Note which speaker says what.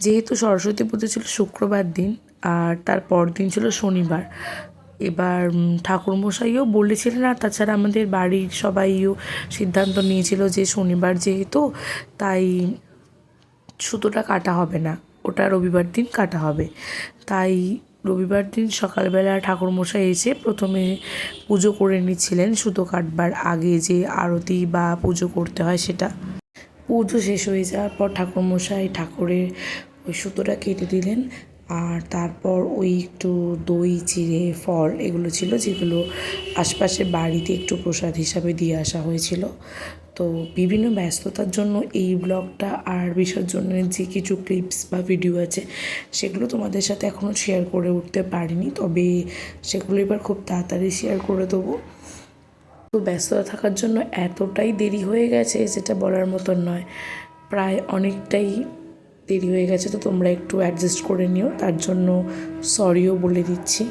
Speaker 1: যেহেতু সরস্বতী পুজো ছিল শুক্রবার দিন আর তার পরদিন ছিল শনিবার, এবার ঠাকুরমশাইও বলেছিলেন আর তাছাড়া আমাদের বাড়ির সবাইও সিদ্ধান্ত নিয়েছিল যে শনিবার যেহেতু তাই সুতোটা কাটা হবে না, ওটা রবিবার দিন কাটা হবে। তাই রবিবার দিন সকালবেলা ঠাকুরমশাই এসে প্রথমে পুজো করে নিচ্ছিলেন সুতো কাটবার আগে, যে আরতি বা পুজো করতে হয় সেটা। পুজো শেষ হয়ে যাওয়ার পর ঠাকুরমশাই ঠাকুরের ওই সুতোটা কেটে দিলেন, আর তারপর ওই একটু দই চিড়ে ফল এগুলো ছিল যেগুলো আশপাশের বাড়িতে একটু প্রসাদ হিসাবে দিয়ে আসা হয়েছিল। তো বিভিন্ন ব্যস্ততার জন্য এই ব্লগটা আর বিসর্জনের যে কিছু ক্লিপস বা ভিডিও আছে সেগুলো তোমাদের সাথে এখনও শেয়ার করে উঠতে পারিনি, তবে সেগুলো এবার খুব তাড়াতাড়ি শেয়ার করে দেবো। তো ব্যস্ততা থাকার জন্য এতটাই দেরি হয়ে গেছে যেটা বলার মতন নয়, প্রায় অনেকটাই দেরি হয়ে গেছে। তো তোমরা একটু অ্যাডজাস্ট করে নিও, তার জন্য সরিও বলে দিচ্ছি।